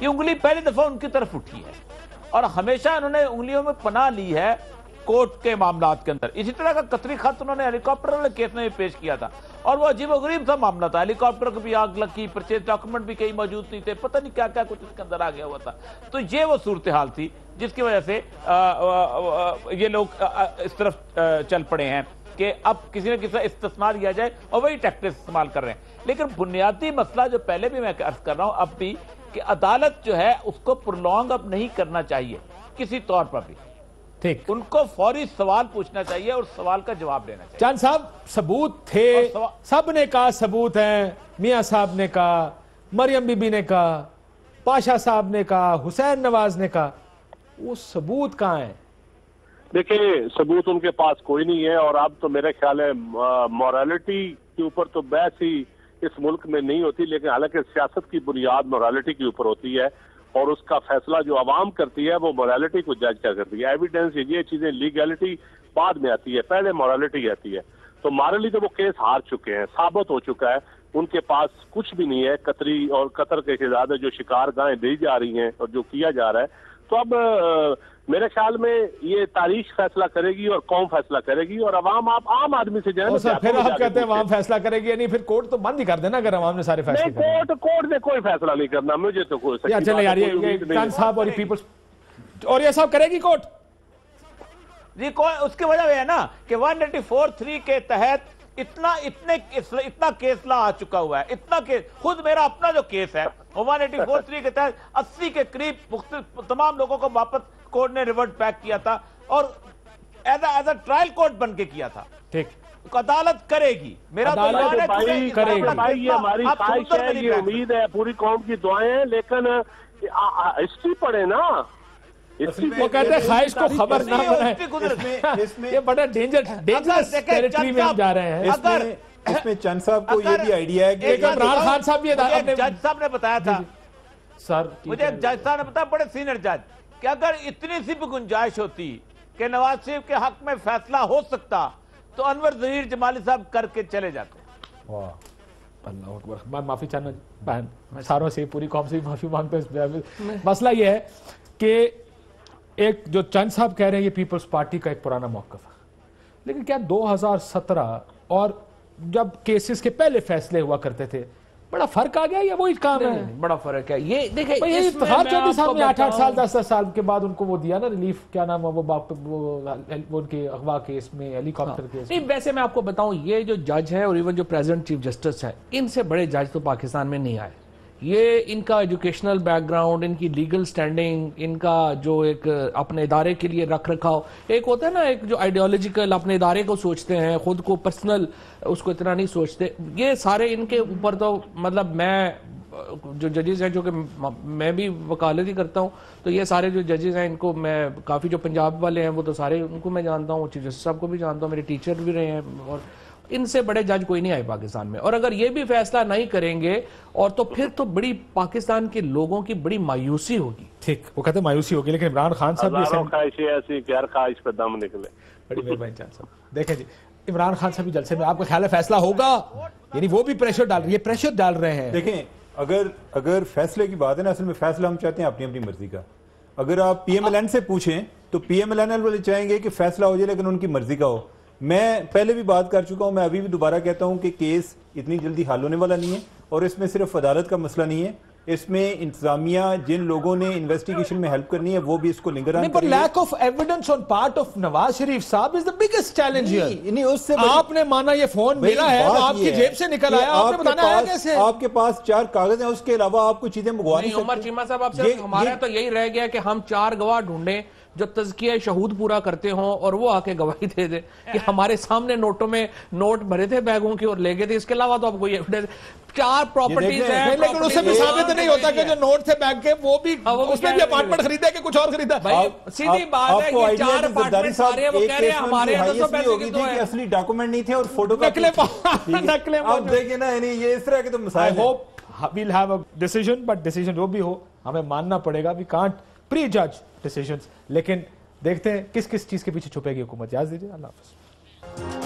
یہ انگلی پہلی دفعہ ان کی طرف اٹھی ہے اور ہمیشہ انہوں نے انگلیوں میں پناہ لی ہے کورٹ کے معاملات کے اندر. اسی طرح کا قطری خط انہوں نے ہیلی کاپٹر والے کیس میں بھی پیش کیا تھا اور وہ عجیب و غریب سا معاملہ تھا. ہیلی کاپٹر کو بھی آگ لگی، پرچیز ڈاکومنٹ بھی کہیں موجود نہیں تھے، پتہ نہیں کیا کیا کچھ اس کے اندر آ گیا ہوا تھا. تو یہ وہ صورتحال تھی جس کی وجہ سے یہ لوگ اس طرف چل پڑے ہیں کہ اب کسی نہ کسی استثناء لیا جائے اور وہی ٹیکٹکس استعمال کر رہے ہیں. لیکن بنیادی مسئلہ جو پہلے بھی میں عرض کر رہا ہوں اب بھی کہ عدالت جو ہے اس کو پرولونگ اب نہیں کرنا چاہیے کسی طور پر بھی. ٹھیک، ان کو فوری سوال پوچھنا چاہیے اور سوال کا جواب دینا چاہیے. چاند صاحب ثبوت تھے، سب نے کہا ثبوت ہیں، میاں صاحب نے کہا، مریم بی بی نے کہا، پاشا صاحب نے کہا، حسین نواز نے کہا، وہ ثبوت کہاں ہیں؟ دیکھیں ثبوت ان کے پاس کوئی نہیں ہے اور اب تو میرے خیال ہے مورالٹی کے اوپر تو بحث ہی اس ملک میں نہیں ہوتی، لیکن حالانکہ سیاست کی بنیاد مورالٹی کے اوپر ہوتی ہے اور اس کا فیصلہ جو عوام کرتی ہے وہ مورالٹی کو جج کیا کرتی ہے. ایویڈنس یہ چیزیں لیگیلٹی بعد میں آتی ہے، پہلے مورالٹی آتی ہے. تو مورلی تو وہ کیس ہار چکے ہیں، ثابت ہو چکا ہے، ان کے پاس کچھ بھی نہیں ہے. قطری اور قطر کے شہزادے جو شکار گاہیں دی جا رہی ہیں اور جو کیا جا رہا ہے، تو اب میرے خیال میں یہ تاریخ فیصلہ کرے گی اور قوم فیصلہ کرے گی اور عوام آپ عام آدمی سے جائیں. پھر آپ کہتے ہیں عوام فیصلہ کرے گی، یعنی پھر کورٹ تو بند ہی کر دینا اگر عوام نے سارے فیصلے کرے. کورٹ نے کوئی فیصلہ نہیں کرنا، مجھے تو کوئی چلے یار یہ چاند صاحب اور پیپلز اور یہ صاحب کرے گی کورٹ جی. اس کی وجہ یہ ہے نا کہ 184(3) کے تحت اتنا کیس لا آ چکا ہوا ہے، اتنا کیس. خود میرا اپنا جو کیس ہے وہ 184(3) کے تحت 80 کے قریب مختلف تمام لوگوں کو واپس کورٹ نے ریورٹ بیک کیا تھا اور ایز اے ٹرائل کورٹ بن کے کیا تھا. ٹھیک, عدالت کرے گی, میرا تو ایمان ہے بھائی یہ ہماری خواہش ہے, یہ امید ہے, پوری قوم کی دعائیں ہیں, لیکن ہسٹری پڑھے نا. وہ کہتے ہیں خواہش کو خبر نہ بنائے. یہ بڑا ڈینجرس ٹیریٹری میں ہم جا رہے ہیں. اس میں چند صاحب کو یہ بھی آئیڈیا ہے کہ عمران خان صاحب بھی جج صاحب نے بتایا تھا, سر مجھے ایک جج صاحب نے بتایا, بڑے سینئر جج, کہ اگر اتنی سی بھی گنجائش ہوتی کہ نواز شریف کے حق میں فیصلہ ہو سکتا تو انور ظہیر جمالی صاحب کر کے چلے جاتے. اللہ اکبر. میں معافی چاہنا بہن ساروں سے, پوری قوم سے معافی مانگتا ہوں. مسئلہ یہ ہے کہ ایک جو چند صاحب کہہ رہے ہیں یہ پیپلز پارٹی کا ایک پرانا موقف ہے, لیکن کیا 2017 اور جب کیسز کے پہلے فیصلے ہوا کرتے تھے بڑا فرق آ گیا یا وہی کام ہے؟ بڑا فرق ہے. یہ دیکھیں اتحاد چودھری صاحب نے 8 سال 10 سال کے بعد ان کو وہ دیا نا ریلیف, کیا نام ہے وہ ان کے اغوا کیس میں, ہیلی کاپٹر کیس. نہیں ویسے میں آپ کو بتاؤں, یہ جو جج ہے اور ایون جو پریزیڈنٹ چیف جسٹس ہے, ان سے بڑے جج تو پاکستان میں نہیں آئے. یہ ان کا ایجوکیشنل بیک گراؤنڈ, ان کی لیگل سٹینڈنگ, ان کا جو ایک اپنے ادارے کے لیے رکھ رکھاؤ, ایک ہوتا ہے نا ایک جو آئیڈیالوجیکل اپنے ادارے کو سوچتے ہیں, خود کو پرسنل اس کو اتنا نہیں سوچتے, یہ سارے ان کے اوپر تو مطلب میں جو ججز ہیں, جو کہ میں بھی وکالت ہی کرتا ہوں, تو یہ سارے جو ججز ہیں ان کو میں کافی, جو پنجاب والے ہیں وہ تو سارے ان کو میں جانتا ہوں, چیف جسٹس صاحب کو بھی جانتا ہوں, میرے ٹیچر بھی رہے ہیں, اور ان سے بڑے جج کوئی نہیں آئے پاکستان میں. اور اگر یہ بھی فیصلہ نہیں کریں گے اور تو پھر تو بڑی پاکستان کے لوگوں کی بڑی مایوسی ہوگی. ٹھیک, وہ کہتے ہیں مایوسی ہوگی, لیکن عمران خان صاحب خواہشیں ایسی کہ ہر خواہش پہ دم نکلے. بڑی مہربانی چاند صاحب. دیکھیں جی, عمران خان صاحب جلسے میں آپ کا خیال ہے فیصلہ ہوگا, یعنی وہ بھی پریشر ڈال رہے ہیں, یہ پریشر ڈال رہے ہیں. دیکھیں اگر فیصلے کی بات ہے نا, اصل میں فیصلہ ہم چاہتے ہیں اپنی اپنی مرضی کا. اگر آپ پی ایم ایل این سے پوچھیں تو پی ایم ایل این والے چاہیں گے کہ فیصلہ ہو جائے لیکن ان کی مرضی کا ہو. میں پہلے بھی بات کر چکا ہوں, میں ابھی بھی دوبارہ کہتا ہوں کہ کیس اتنی جلدی حل ہونے والا نہیں ہے, اور اس میں صرف عدالت کا مسئلہ نہیں ہے, اس میں انتظامیہ جن لوگوں نے انویسٹیگیشن میں ہیلپ کرنی ہے وہ بھی اس کو لنگر آن کریں گے. Lack of evidence on part of Nawaz Sharif sahib is the biggest challenge here. نہیں اس سے آپ نے مانا یہ فون میرا ہے, آپ کی جیب سے نکل آیا, آپ نے بتانا ہے کیسے؟ آپ کے پاس 4 کاغذ ہیں, اس کے علاوہ آپ کو چیزیں منگوا نہیں سکتے. عمر چیمہ صاحب, آپ سے ہمارا تو یہی رہ گیا کہ ہم 4 گواہ ڈھونڈیں جو تزکیہ شہود پورا کرتے ہوں اور وہ آ کے گواہی دے دے کہ ہمارے سامنے نوٹوں میں نوٹ بھرے تھے بیگوں کی اور لے گئے تھے. اس کے علاوہ تو آپ کو یہ 4 پراپرٹیز ہیں, لیکن اس سے بھی ثابت نہیں ہوتا کہ جو نوٹ تھے بیگ کے وہ بھی اس میں بھی اپارٹمنٹ خریدا کہ کچھ اور خریدا. سیدھی بات ہے کہ 4 اپارٹمنٹ سارے ہیں, وہ کہہ رہے ہیں ہمارے ہیں, تو پیسے کی تو ہے, اصلی ڈاکومنٹ نہیں تھے اور فوٹو نقلیں. آپ دیکھیں نا, یعنی یہ اس طرح کے تو مسائل ہیں. I hope we'll have a decision, but decision جو بھی ہو ہمیں ماننا پڑے گا. We can't prejudge decisions, لیکن دیکھتے ہیں کس کس چیز کے پیچھے چھپے گی حکومت. اجازت دیجیے, اللہ حافظ.